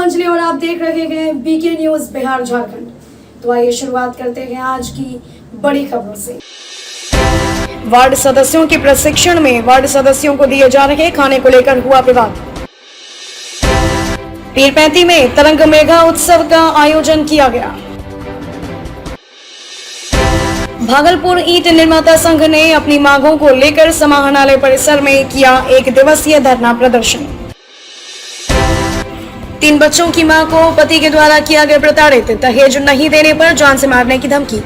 अंजलि और आप देख रहे हैं बीके न्यूज बिहार झारखंड। तो आइए शुरुआत करते हैं आज की बड़ी खबरों से। वार्ड सदस्यों के प्रशिक्षण में वार्ड सदस्यों को दिए जा रहे खाने को लेकर हुआ विवाद। पीरपैंती में तरंग मेघा उत्सव का आयोजन किया गया। भागलपुर ईंट निर्माता संघ ने अपनी मांगों को लेकर समाहरणालय परिसर में किया 1 दिवसीय धरना प्रदर्शन। 3 बच्चों की मां को पति के द्वारा किया गया प्रताड़ित, दहेज नहीं देने पर जान से मारने की धमकी।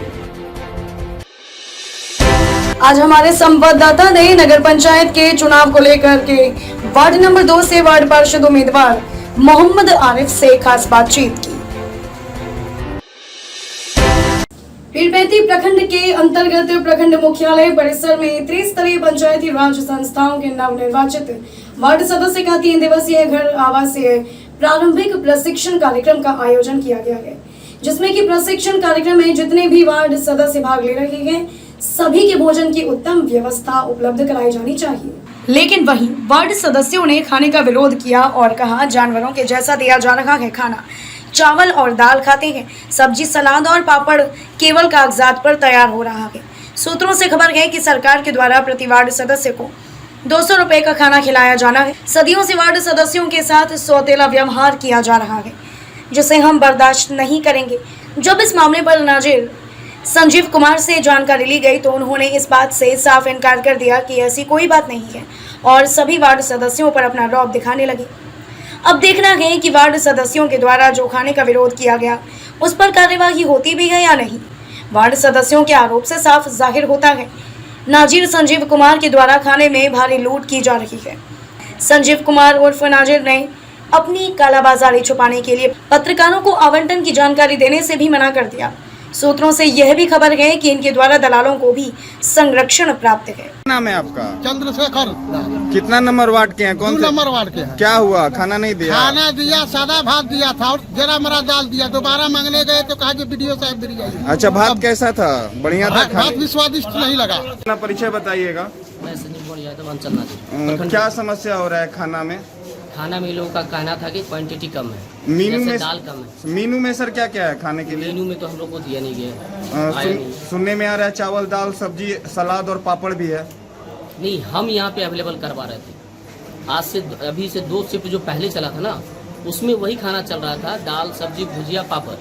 आज हमारे संवाददाता ने नगर पंचायत के चुनाव को लेकर के वार्ड नंबर 2 से वार्ड पार्षद उम्मीदवार मोहम्मद आरिफ से खास बातचीत की। पीरपैंती प्रखंड के अंतर्गत प्रखंड मुख्यालय परिसर में त्रिस्तरीय पंचायती राज संस्थाओं के नवनिर्वाचित वार्ड सदस्य का 3 दिवसीय घर आवासीय प्रारंभिक प्रशिक्षण कार्यक्रम का आयोजन किया गया है, जिसमें कि प्रशिक्षण कार्यक्रम में जितने भी वार्ड सदस्य भाग ले रहे हैं सभी के भोजन की उत्तम व्यवस्था उपलब्ध कराई जानी चाहिए। लेकिन वहीं वार्ड सदस्यों ने खाने का विरोध किया और कहा जानवरों के जैसा दिया जा रहा है खाना। चावल और दाल खाते हैं, सब्जी सलाद और पापड़ केवल कागजात पर तैयार हो रहा है। सूत्रों से खबर है कि सरकार के द्वारा प्रति वार्ड सदस्य को 200 रुपए का खाना खिलाया जाना है। सदियों से वार्ड सदस्यों के साथ सौतेला व्यवहार किया जा रहा है, जिसे हम बर्दाश्त नहीं करेंगे। जब इस मामले पर नाजिर संजीव कुमार से जानकारी ली गई तो उन्होंने इस बात से साफ इनकार कर दिया कि ऐसी कोई बात नहीं है और सभी वार्ड सदस्यों पर अपना रौब दिखाने लगे। अब देखना है कि वार्ड सदस्यों के द्वारा जो खाने का विरोध किया गया उस पर कार्यवाही होती भी है या नहीं। वार्ड सदस्यों के आरोप से साफ जाहिर होता है नाजिर संजीव कुमार के द्वारा खाने में भारी लूट की जा रही है। संजीव कुमार उर्फ नाजिर ने अपनी कालाबाजारी छुपाने के लिए पत्रकारों को आवंटन की जानकारी देने से भी मना कर दिया। सूत्रों से यह भी खबर है कि इनके द्वारा दलालों को भी संरक्षण प्राप्त है। नाम है आपका? चंद्रशेखर। कितना नंबर वार्ड के हैं? कौन 2 नंबर वार्ड के हैं। क्या हुआ? खाना नहीं दिया? खाना दिया, सादा भात दिया था और जरा मरा दाल दिया। दोबारा मांगने गए तो कहा कि वीडियो साहब दे जाइए। अच्छा, भात कैसा था? बढ़िया था? भात भी स्वादिष्ट नहीं लगा। अपना परिचय बताइएगा। क्या समस्या हो रहा है खाना में? खाना में लोगों का कहना था कि क्वांटिटी कम है, मीनू में दाल कम है। मीनू में सर क्या क्या है खाने के लिए? मीनू में तो हम लोग को दिया नहीं गया। सुनने में आ रहा है चावल दाल सब्जी सलाद और पापड़ भी है। नहीं, हम यहाँ पे अवेलेबल करवा रहे थे। आज से अभी से 2 शिफ्ट जो पहले चला था ना उसमें वही खाना चल रहा था, दाल सब्जी भुजिया पापड़।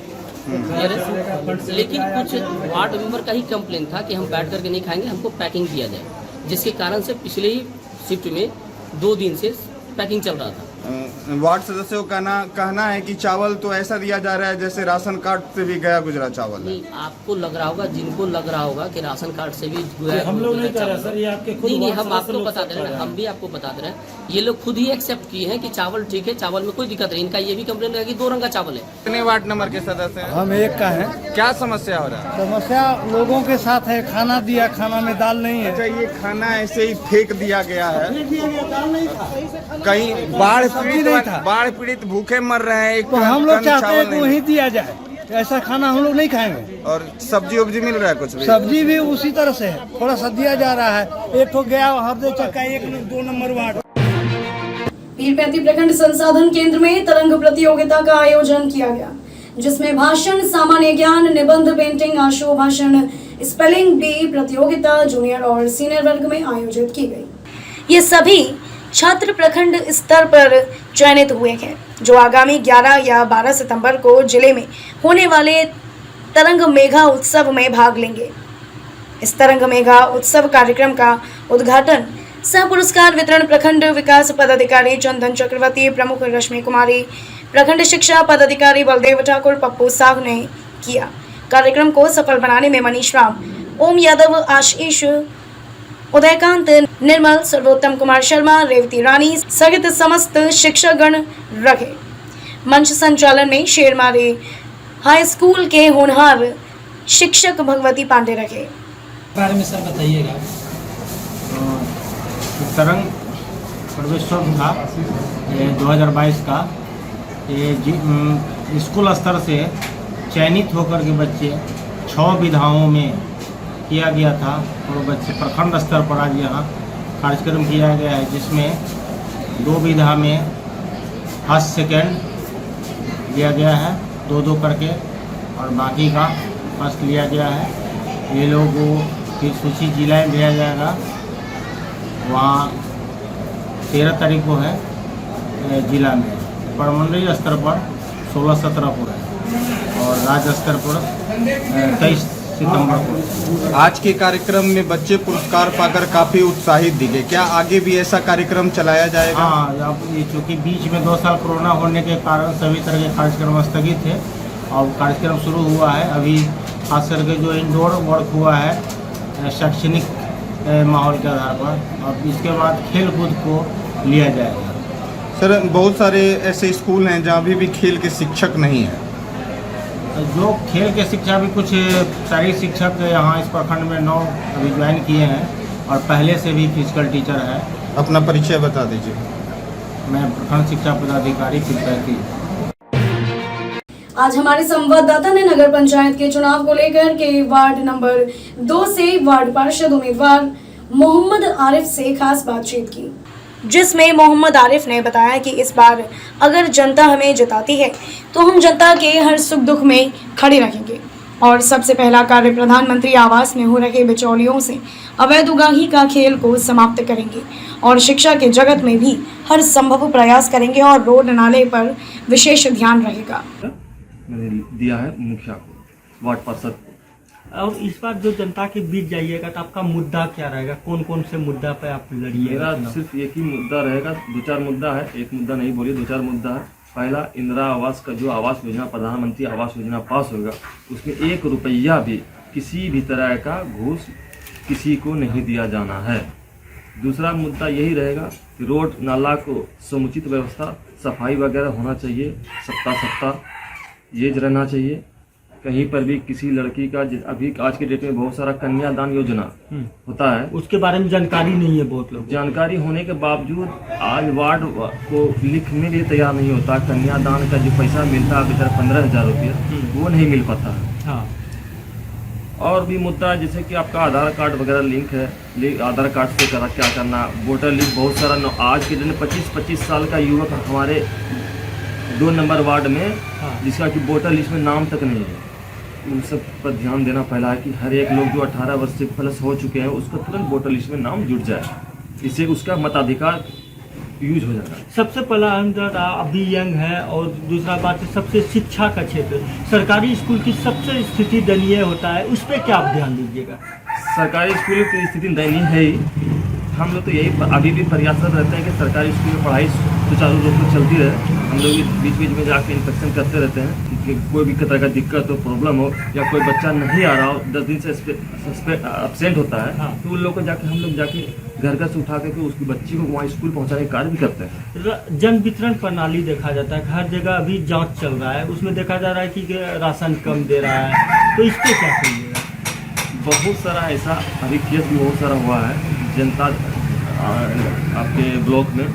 लेकिन कुछ वार्ड मेंबर का ही कंप्लेन था कि हम बैठ करके नहीं खाएंगे, हमको पैकिंग दिया जाए, जिसके कारण से पिछले ही शिफ्ट में 2 दिन से पैकिंग चल रहा था। वार्ड सदस्यों का कहना है कि चावल तो ऐसा दिया जा रहा है जैसे राशन कार्ड से भी गया गुजरा चावल है। नहीं, आपको लग रहा होगा, जिनको लग रहा होगा कि राशन कार्ड से भी हम लोग नहीं कर रहे सर, ये आपके खुद नहीं, हम आपको बता दे रहे हैं, हम भी आपको बता दे रहे हैं। ये लोग खुद ही एक्सेप्ट किए हैं कि चावल ठीक है, चावल में कोई दिक्कत नहीं। इनका ये भी कंप्लेन है कि 2 रंग का चावल है। कितने वार्ड नंबर के सदस्य हैं? हम 1 का है। क्या समस्या हो रहा है? समस्या लोगों के साथ है, खाना दिया, खाना में दाल नहीं है। अच्छा, ये खाना ऐसे ही फेंक दिया गया है। कहीं बाढ़ पीड़ित भूखे मर रहे हैं। तो हम लोग चाहते हैं कि वही दिया जाए, ऐसा खाना हम लोग नहीं खाएंगे। और सब्जी उब्जी मिल रहा है? कुछ भी सब्जी भी उसी तरह से है, थोड़ा सा दिया जा रहा है। एक तो गया हरदे चक्का 1-2 नंबर वार्ड। पीरपैंती प्रखंड संसाधन केंद्र में तरंग प्रतियोगिता का आयोजन किया गया, जिसमें भाषण, सामान्य ज्ञान, निबंध, पेंटिंग, आशु भाषण, स्पेलिंग बी प्रतियोगिता जूनियर और सीनियर वर्ग में आयोजित की गई। ये सभी छात्र प्रखंड स्तर पर चयनित हुए हैं, जो आगामी 11 या 12 सितंबर को जिले में होने वाले तरंग मेघा उत्सव में भाग लेंगे। इस तरंग मेघा उत्सव कार्यक्रम का उद्घाटन सह पुरस्कार वितरण प्रखंड विकास पदाधिकारी चंदन चक्रवर्ती, प्रमुख रश्मि कुमारी, प्रखंड शिक्षा पदाधिकारी बलदेव ठाकुर, पप्पू साहू ने किया। कार्यक्रम को सफल बनाने में मनीष राम, ओम यादव, आशीष, उदयकांत, निर्मल, सर्वोत्तम कुमार शर्मा, रेवती रानी सहित समस्त शिक्षकगण रहे। मंच संचालन में शेरमारी हाई स्कूल के होनहार शिक्षक भगवती पांडे रहे। बारे में सर बताइएगा। तरंग प्रवेशोत्सव था 2022 का, ये स्कूल स्तर से चयनित होकर के बच्चे 6 विधाओं में किया गया था और बच्चे प्रखंड स्तर पर आज यहाँ कार्यक्रम किया गया है, जिसमें 2 विधा में फर्स्ट सेकेंड लिया गया है 2-2 करके, और बाकी का फर्स्ट लिया गया है। ये लोगों को फिर सूची जिला में भेजा जाएगा, वहाँ 13 तारीख को है जिला में, प्रमंडलीय स्तर पर 16-17 को है और राज्य स्तर पर 23 सितंबर को। आज के कार्यक्रम में बच्चे पुरस्कार पाकर काफी उत्साहित दिखे, क्या आगे भी ऐसा कार्यक्रम चलाया जाएगा? हाँ, अब ये चूँकि बीच में 2 साल कोरोना होने के कारण सभी तरह के कार्यक्रम स्थगित थे और कार्यक्रम शुरू हुआ है। अभी खास करके जो इंडोर वर्क हुआ है शैक्षणिक माहौल के आधार पर, और इसके बाद खेल कूद को लिया जाएगा। सर, बहुत सारे ऐसे स्कूल हैं जहाँ भी खेल के शिक्षक नहीं हैं। जो खेल के शिक्षा भी कुछ शारीरिक शिक्षक यहाँ इस प्रखंड में 9 अभी ज्वाइन किए हैं और पहले से भी फिजिकल टीचर है। अपना परिचय बता दीजिए। मैं प्रखंड शिक्षा पदाधिकारी फिरपैती। आज हमारे संवाददाता ने नगर पंचायत के चुनाव को लेकर के वार्ड नंबर 2 से वार्ड पार्षद उम्मीदवार मोहम्मद आरिफ से खास बातचीत की, जिसमें मोहम्मद आरिफ ने बताया कि इस बार अगर जनता हमें जिताती है तो हम जनता के हर सुख दुख में खड़े रहेंगे और सबसे पहला कार्य प्रधानमंत्री आवास में हो रहे बिचौलियों से अवैध उगाही का खेल को समाप्त करेंगे और शिक्षा के जगत में भी हर संभव प्रयास करेंगे और रोड नाले पर विशेष ध्यान रहेगा। मैंने दिया है मुखिया को, वार्ड पार्षद को। और इस बार जो जनता के बीच जाइएगा तो आपका मुद्दा क्या रहेगा, कौन कौन से मुद्दा पे आप लड़िएगा? मेरा सिर्फ एक ही मुद्दा रहेगा, 2-4 मुद्दा है, एक मुद्दा नहीं बोलिए, 2-4 मुद्दा है। पहला, इंदिरा आवास का जो आवास योजना, प्रधानमंत्री आवास योजना पास होगा, उसमें 1 रुपया भी किसी भी तरह का घूस किसी को नहीं दिया जाना है। दूसरा मुद्दा यही रहेगा कि रोड नाला को समुचित व्यवस्था, सफाई वगैरह होना चाहिए, सप्ताह ये रहना चाहिए। कहीं पर भी किसी लड़की का, अभी आज के डेट में बहुत सारा कन्यादान योजना होता है, उसके बारे में जानकारी नहीं है बहुत लोग। जानकारी होने के बावजूद आज वार्ड को लिखने के लिए तैयार नहीं होता। कन्यादान का जो पैसा मिलता है बेचारा 15,000 रुपया, वो नहीं मिल पाता है। हाँ। और भी मुद्दा है जैसे कि आपका आधार कार्ड वगैरह लिंक है, आधार कार्ड से क्या करना, वोटर लिस्ट बहुत सारा आज के दिन 25-25 साल का युवक हमारे 2 नंबर वार्ड में, जिसका कि वोटर लिस्ट में नाम तक नहीं है। उन सब पर ध्यान देना पहला है कि हर एक लोग जो 18 वर्ष से प्लस हो चुके हैं उसका तुरंत वोटर लिस्ट में नाम जुड़ जाए, इससे उसका मताधिकार यूज हो जाएगा। सबसे पहला अंदर अभी यंग है, और दूसरा बात है सबसे शिक्षा का क्षेत्र, सरकारी स्कूल की सबसे स्थिति दयनीय होता है, उस पर क्या आप ध्यान दीजिएगा? सरकारी स्कूल की स्थिति दयनीय है ही। हम लोग तो यही अभी भी प्रयासरत रहते हैं कि सरकारी स्कूल में पढ़ाई सुचारू रूप से चलती रहे। हम लोग बीच बीच में जाके इंस्पेक्शन करते रहते हैं कि कोई भी तरह का दिक्कत हो, प्रॉब्लम हो, या कोई बच्चा नहीं आ रहा हो, 10 दिन से एब्सेंट होता है, तो उन लोग को जाके हम लोग जाके घर घर से उठा करके उसकी बच्ची को वहाँ स्कूल पहुँचाने का कार्य भी करते हैं। जन वितरण प्रणाली देखा जाता है, हर जगह अभी जाँच चल रहा है, उसमें देखा जा रहा है कि राशन कम दे रहा है, तो इस पर क्या कहिएगा? बहुत सारा ऐसा अभी केस भी बहुत सारा हुआ है। जनता आपके ब्लॉक में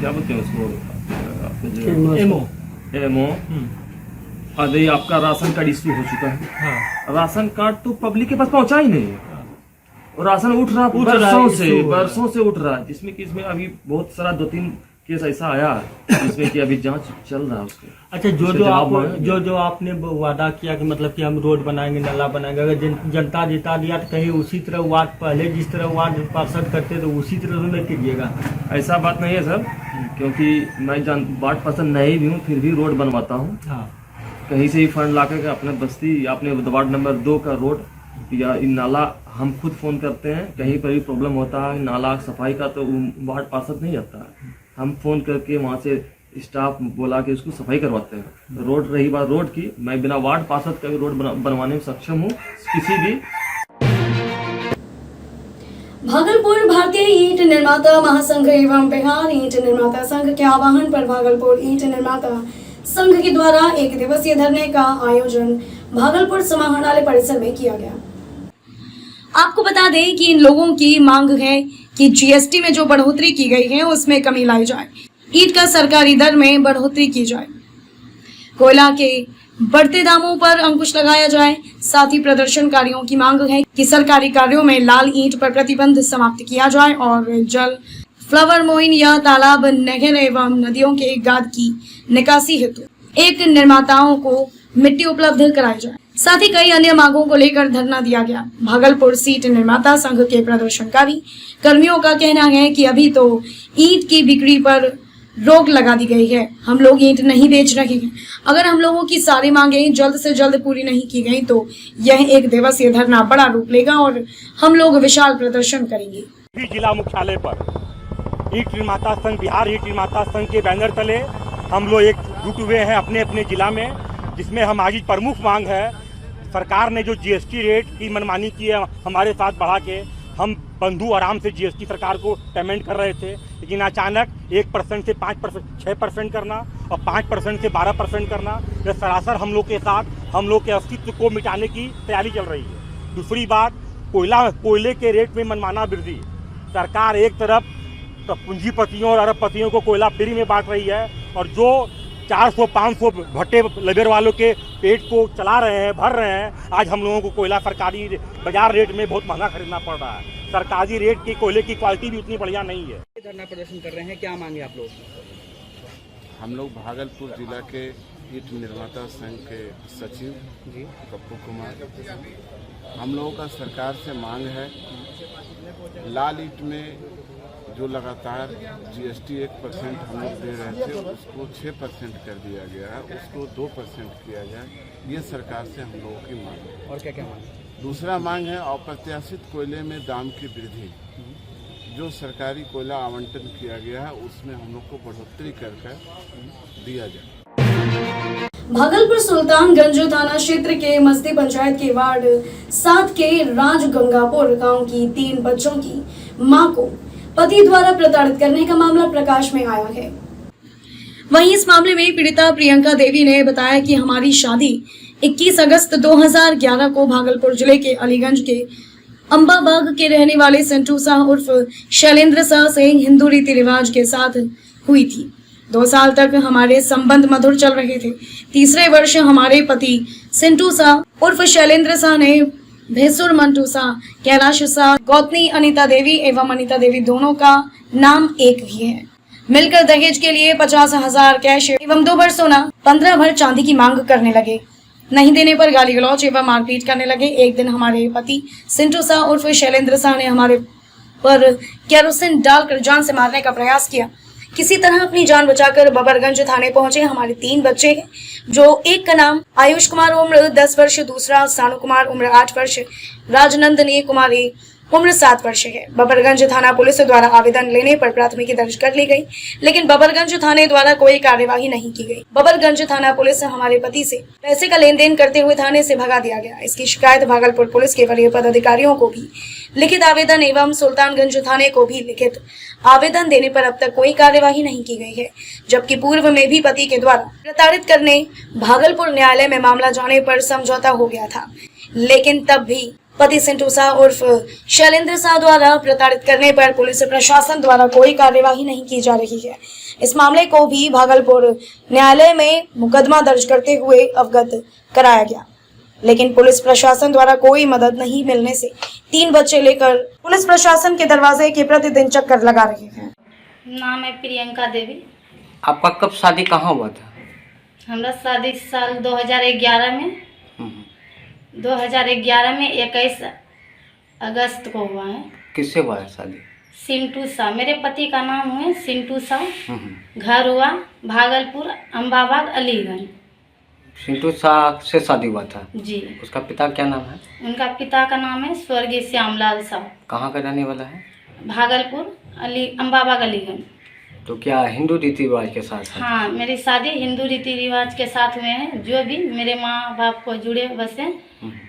क्या बोलते हैं उसको, एमओ अरे आपका राशन कार्ड इश्यू हो चुका है। हाँ। राशन कार्ड तो पब्लिक के पास पहुंचा ही नहीं है, और राशन उठ रहा बरसों से उठ रहा है, जिसमें कि इसमें अभी बहुत सारा 2-3 केस ऐसा आया है जिसमें कि अभी जांच चल रहा है उसके। अच्छा, जो आपने वादा किया कि मतलब कि हम रोड बनाएंगे, नाला बनाएंगे, अगर जनता जिता दिया तो कहीं उसी तरह वार्ड पहले जिस तरह वार्ड पार्षद करते तो उसी तरह नहीं कीजिएगा? ऐसा बात नहीं है सर, क्योंकि मैं वार्ड पार्षद नहीं भी हूँ, फिर भी रोड बनवाता हूँ। हाँ। कहीं से ही फंड ला करके अपने बस्ती या अपने वार्ड नंबर 2 का रोड या नाला हम खुद फ़ोन करते हैं। कहीं पर भी प्रॉब्लम होता है नाला सफाई का तो वार्ड पार्षद नहीं आता है, हम फ़ोन करके वहाँ से स्टाफ बुला के उसको सफाई करवाते हैं। रोड रही बात रोड की, मैं बिना वार्ड पार्षद का भी रोड बनवाने में सक्षम हूँ। किसी भी भागलपुर भारतीय ईंट निर्माता महासंघ एवं बिहार ईंट निर्माता संघ के आह्वान पर भागलपुर ईंट निर्माता संघ के द्वारा 1 दिवसीय धरने का आयोजन भागलपुर समाहरणालय परिसर में किया गया। आपको बता दें कि इन लोगों की मांग है कि जीएसटी में जो बढ़ोतरी की गई है उसमें कमी लाई जाए, ईंट का सरकारी दर में बढ़ोतरी की जाए, कोयला के बढ़ते दामों पर अंकुश लगाया जाए। साथ ही प्रदर्शनकारियों की मांग है कि सरकारी कार्यों में लाल ईंट पर प्रतिबंध समाप्त किया जाए और जल फ्लावर मोइन या तालाब, नहर एवं नदियों के गाद की निकासी हेतु एक निर्माताओं को मिट्टी उपलब्ध कराई जाए। साथ ही कई अन्य मांगों को लेकर धरना दिया गया। भागलपुर सीट निर्माता संघ के प्रदर्शनकारी कर्मियों का कहना है कि अभी तो ईंट की बिक्री पर रोक लगा दी गई है। हम लोग ईंट नहीं बेच रहे हैं। अगर हम लोगों की सारी मांगें जल्द से जल्द पूरी नहीं की गई तो यह एक दिवसीय धरना बड़ा रूप लेगा और हम लोग विशाल प्रदर्शन करेंगे। जिला मुख्यालय पर ईंट निर्माता संघ, बिहार ईंट निर्माता संघ के बैनर तले हम लोग एक जुट हुए हैं अपने अपने जिला में, जिसमें हमारी प्रमुख मांग है, सरकार ने जो जीएसटी रेट की मनमानी की है हमारे साथ बढ़ा के, हम बंधु आराम से जीएसटी सरकार को पेमेंट कर रहे थे, लेकिन अचानक 1% से 5%, 6% करना और 5% से 12% करना, यह सरासर हम लोग के साथ हम लोग के अस्तित्व को मिटाने की तैयारी चल रही है। दूसरी बात, कोयले के रेट में मनमाना वृद्धि। सरकार एक तरफ पूंजीपतियों और अरबपतियों को कोयला फ्री में बांट रही है और जो 400-500 भट्टे लेबर वालों के पेट को चला रहे हैं, भर रहे हैं, आज हम लोगों को कोयला सरकारी बाजार रेट में बहुत महंगा खरीदना पड़ रहा है। सरकारी रेट की कोयले की क्वालिटी भी उतनी बढ़िया नहीं है। धरना प्रदर्शन कर रहे हैं, क्या मांगे आप लोग? हम लोग भागलपुर जिला के ईंट निर्माता संघ के सचिव जी पप्पू कुमार, हम लोगों का सरकार से मांग है, लाल ईंट में जो लगातार जीएसटी 1% हम लोग दे रहे थे उसको 6% कर दिया गया है, उसको 2% किया जाए, ये सरकार से हम लोगों की मांग है। और क्या क्या मांग? दूसरा मांग है अप्रत्याशित कोयले में दाम की वृद्धि। जो सरकारी कोयला आवंटन किया गया है उसमें हम लोग को बढ़ोतरी कर दिया जाए। भागलपुर सुल्तानगंज थाना क्षेत्र के मस्ती पंचायत के वार्ड 7 के राजगंगापुर गांव की 3 बच्चों की मां को पति द्वारा प्रताड़ित करने का मामला प्रकाश में आया है। वहीं इस मामले में पीड़िता प्रियंका देवी ने बताया कि हमारी शादी 21 अगस्त 2011 को भागलपुर जिले के अलीगंज के अंबाबाग के रहने वाले संटू शाह उर्फ शैलेंद्र शाह से हिंदू रीति रिवाज के साथ हुई थी। 2 साल तक हमारे संबंध मधुर चल रहे थे। तीसरे वर्ष हमारे पति सिंटू शाह उर्फ शैलेंद्र शाह ने भेसुर मंटू शाह, कैलाश शाह, गौतमी अनीता देवी एवं अनीता देवी दोनों का नाम एक ही है, मिलकर दहेज के लिए 50,000 कैश एवं 2 भर सोना 15 भर चांदी की मांग करने लगे। नहीं देने पर गाली गलौज एवं मारपीट करने लगे। एक दिन हमारे पति सिंटू शाह उर्फ शैलेंद्र शाह ने हमारे पर केरोसिन डालकर जान से मारने का प्रयास किया। किसी तरह अपनी जान बचाकर बबरगंज थाने पहुंचे। हमारे 3 बच्चे हैं, जो एक का नाम आयुष कुमार उम्र 10 वर्ष, दूसरा सानू कुमार उम्र 8 वर्ष, राजनंदनी कुमारी उम्र 7 वर्ष है। बबरगंज थाना पुलिस द्वारा आवेदन लेने पर प्राथमिकी दर्ज कर ली गई, लेकिन बबरगंज थाने द्वारा कोई कार्यवाही नहीं की गई। बबरगंज थाना पुलिस हमारे पति से पैसे का लेन देन करते हुए थाने से भगा दिया गया। इसकी शिकायत भागलपुर पुलिस के वरीय पदाधिकारियों को भी लिखित आवेदन एवं सुल्तानगंज थाने को भी लिखित आवेदन देने पर अब तक कोई कार्यवाही नहीं की गई है, जबकि पूर्व में भी पति के द्वारा प्रताड़ित करने भागलपुर न्यायालय में मामला जाने पर समझौता हो गया था, लेकिन तब भी पति सिंटू शाह उर्फ शैलेंद्र शाह द्वारा प्रताड़ित करने पर पुलिस प्रशासन द्वारा कोई कार्यवाही नहीं की जा रही है। इस मामले को भी भागलपुर न्यायालय में मुकदमा दर्ज करते हुए अवगत कराया गया, लेकिन पुलिस प्रशासन द्वारा कोई मदद नहीं मिलने से 3 बच्चे लेकर पुलिस प्रशासन के दरवाजे के प्रतिदिन चक्कर लगा रहे हैं। नाम है प्रियंका देवी। आपका कब शादी कहाँ हुआ था? हमारा शादी साल 2011 में 21 अगस्त को हुआ है। किससे हुआ है शादी? सिंटू शाह, मेरे पति का नाम है सिंटू शाह। घर हुआ भागलपुर अंबाबाग अलीगंज। सिंटू शाह से शादी हुआ था जी। उसका पिता क्या नाम है? उनका पिता का नाम है स्वर्गीय श्यामलाल शाह। कहाँ का रहने वाला है? भागलपुर अंबाबाग अलीगंज। तो क्या हिंदू रीति रिवाज के साथ है? हाँ, मेरी शादी हिंदू रीति रिवाज के साथ हुए हैं। जो भी मेरे माँ बाप को जुड़े बसे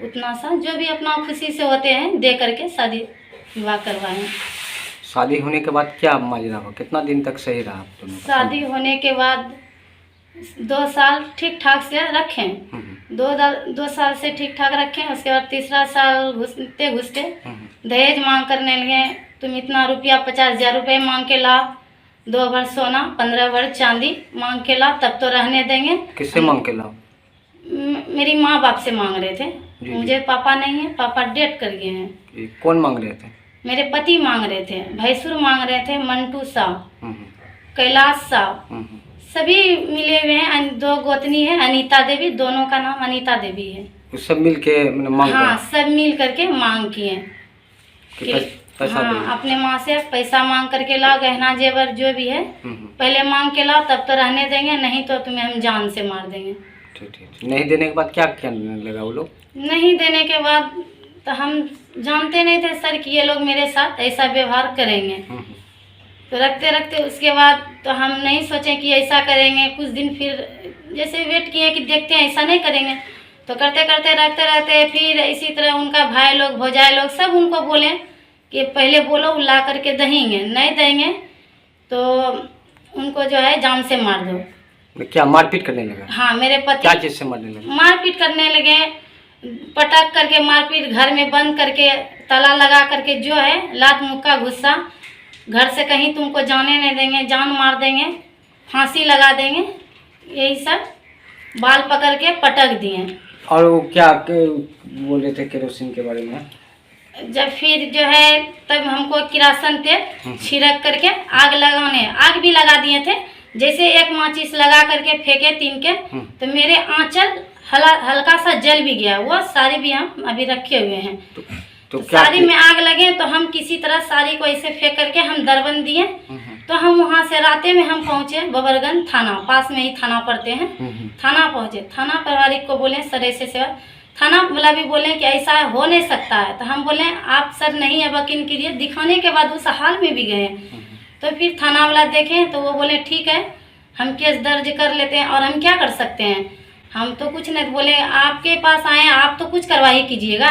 उतना सा जो भी अपना खुशी से होते हैं दे करके शादी विवाह करवाए। शादी होने के बाद क्या माजरा हुआ? कितना दिन तक सही रहा आप दोनों? शादी होने के बाद 2 साल ठीक ठाक से रखें। 2 साल से ठीक ठाक रखें। उसके बाद तीसरा साल घुसते घुसते दहेज मांग करने लगे। तुम इतना रुपया 50,000 रुपये मांग के ला, 2 भर सोना 15 भर चांदी मांग के ला, तब तो रहने देंगे। किससे मांग के लाओ? मेरी माँ बाप से मांग रहे थे। मुझे पापा नहीं है, पापा डेट कर गए हैं। कौन मांग रहे थे? मेरे पति मांग रहे थे, भैंसुर मांग रहे थे, मंटू साहब, कैलाश साहब, सभी मिले हुए हैं। 2 गोतनी है, अनीता देवी, दोनों का नाम अनीता देवी है। सब मिल के मांग हाँ, सब मिल करके मांग किए कि पैसा हाँ, अपने माँ से पैसा मांग करके लाओ, गहना जेवर जो भी है पहले मांग के लाओ, तब तो रहने देंगे, नहीं तो तुम्हें हम जान से मार देंगे। ठीक। नहीं देने के बाद क्या कहने लगा वो लोग? नहीं देने के बाद तो हम जानते नहीं थे सर कि ये लोग मेरे साथ ऐसा व्यवहार करेंगे। तो रखते उसके बाद तो हम नहीं सोचे कि ऐसा करेंगे। कुछ दिन फिर जैसे वेट किए कि देखते हैं ऐसा नहीं करेंगे, तो करते रहते फिर इसी तरह उनका भाई लोग, भौजाई लोग सब उनको बोले कि पहले बोलो ला करके देंगे, नहीं देंगे तो उनको जो है जान से मार दो। क्या मारपीट करने लगा? हाँ, मेरे पति क्या चीज से मारने लगे? मारपीट करने लगे, पटक करके मारपीट, घर में बंद करके ताला लगा करके जो है लात मुक्का गुस्सा, घर से कहीं तुमको जाने नहीं देंगे, जान मार देंगे, फांसी लगा देंगे, यही सब बाल पकड़ के पटक दिए। और वो क्या बोले थे केरोसिन के बारे में? जब फिर जो है तब हमको किरासन तेल छिड़क करके आग भी लगा दिए थे। जैसे एक माचिस लगा करके फेंके 3 के, तो मेरे आंचल हल्का सा जल भी गया। वो साड़ी भी हम अभी रखे हुए हैं। तो साड़ी में आग लगे तो हम किसी तरह साड़ी को ऐसे फेंक करके हम दरबंद दिए। तो हम वहाँ से राते में हम पहुँचे बबरगंज थाना, पास में ही थाना पड़ते हैं। थाना पहुँचे, थाना प्रभारी को बोले सर ऐसे सेवा, थाना वाला भी बोले कि ऐसा हो नहीं सकता है। तो हम बोले आप सर नहीं है वकील के लिए, दिखाने के बाद उस हाल में भी गए। तो फिर थाना वाला देखे तो वो बोले ठीक है हम केस दर्ज कर लेते हैं, और हम क्या कर सकते हैं, हम तो कुछ नहीं बोले। आपके पास आए, आप तो कुछ कार्रवाई कीजिएगा।